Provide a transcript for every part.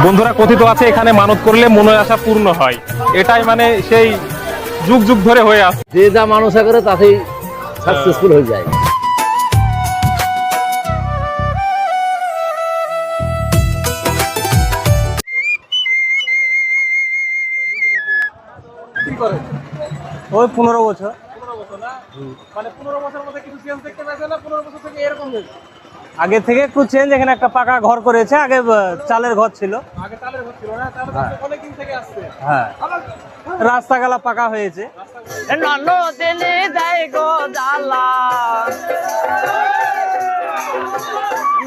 বন্ধুরা, কথিত আছে এখানে মানত করলে মনের আশা পূর্ণ হয়। এটাই মানে সেই যুগ যুগ ধরে হয়ে আসছে। যে যা মানুষা করে তাতেই সাকসেসফুল হয়ে যায়। ওই 15 বছর। মানে 15 বছরের মধ্যে কিছু চেঞ্জ দেখতে পাইছে না? 15 বছর থেকে এরকম হয়েছে। আগে থেকে একটু চেঞ্জ, এখানে একটা পাকা ঘর করেছে, আগে চালের ঘর ছিল। আগে চালের ঘর ছিল না, তাহলে তো অনেক দিন থেকে আসছে। হ্যাঁ, রাস্তাগালা পাকা হয়েছে। ননদিনী দেয় গো জ্বালা,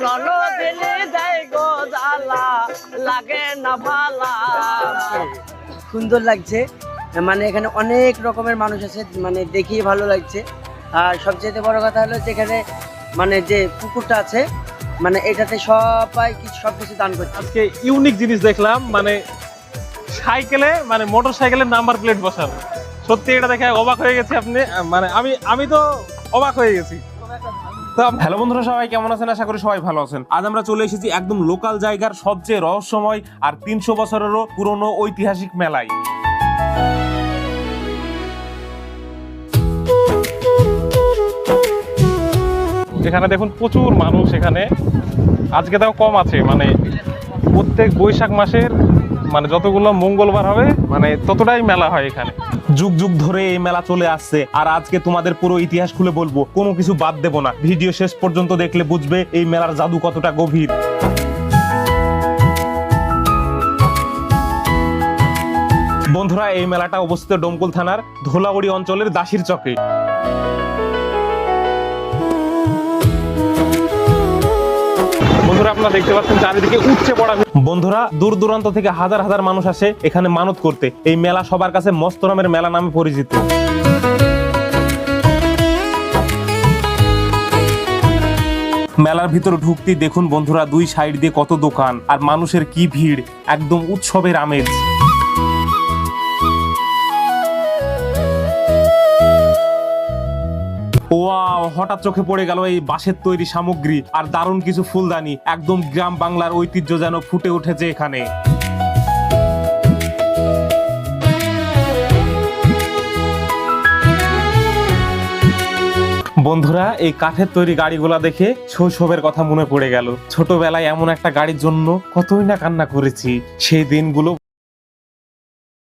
ননদিনী দেয় গো জ্বালা, লাগে না ভালা। সুন্দর লাগছে, মানে এখানে অনেক রকমের মানুষ আছে, মানে দেখিয়ে ভালো লাগছে। আর সবচেয়ে বড় কথা হলো যেখানে মানে যে পুকুরটা আছে, মানে এটাতে সবাই সবকিছু দান করছে। আজকে ইউনিক জিনিস দেখলাম, মানে সাইকেলে মানে মোটর সাইকেলের নাম্বার প্লেট বসানো। সত্যি এটা দেখে অবাক হয়ে গেছে আপনি, মানে আমি তো অবাক হয়ে গেছি। হ্যালো বন্ধুরা, সবাই কেমন আছেন? আশা করি সবাই ভালো আছেন। আজ আমরা চলে এসেছি একদম লোকাল জায়গার সবচেয়ে রহস্যময় আর 300 বছরেরও পুরনো ঐতিহাসিক মেলায়। এখানে দেখুন প্রচুর মানুষ। এখানে আজকে তাও কম আছে, মানে প্রত্যেক বৈশাখ মাসের মানে যতগুলো মঙ্গলবার হবে মানে ততটাই মেলা হয় এখানে। যুগ যুগ ধরে এই মেলা চলে আসছে, আর আজকে তোমাদের পুরো ইতিহাস খুলে বলবো, কোনো কিছু বাদ দেবো না। ভিডিও শেষ পর্যন্ত দেখলে বুঝবে এই মেলার জাদু কতটা গভীর। বন্ধুরা, এই মেলাটা অবস্থিত ডোমকল থানার ধোলাউড়ি অঞ্চলের দাসির চকে। বন্ধুরা, আপনারা দেখতে পাচ্ছেন চারিদিকে উপচে পড়া। বন্ধুরা, দূর দূরান্ত থেকে হাজার হাজার মানুষ আসে এখানে মানত করতে। এই মেলা সবার কাছে মস্তরমের মেলা নামে পরিচিত। মেলার ভিতর ঢুকতেই দেখুন বন্ধুরা, দুই সাইড দিয়ে কত দোকান আর মানুষের কি ভিড়, একদম উৎসবের আমেজ। ওয়াও, হঠাৎ চোখে পড়ে গেল এই বাঁশের তৈরি সামগ্রী আর দারুণ কিছু ফুলদানি। একদম গ্রাম বাংলার ঐতিহ্য যেন ফুটে উঠেছে এখানে। বন্ধুরা, এই কাঠের তৈরি গাড়িগুলা দেখে শৈশবের কথা মনে পড়ে গেল। ছোটবেলায় এমন একটা গাড়ির জন্য কতই না কান্না করেছি। সেই দিনগুলো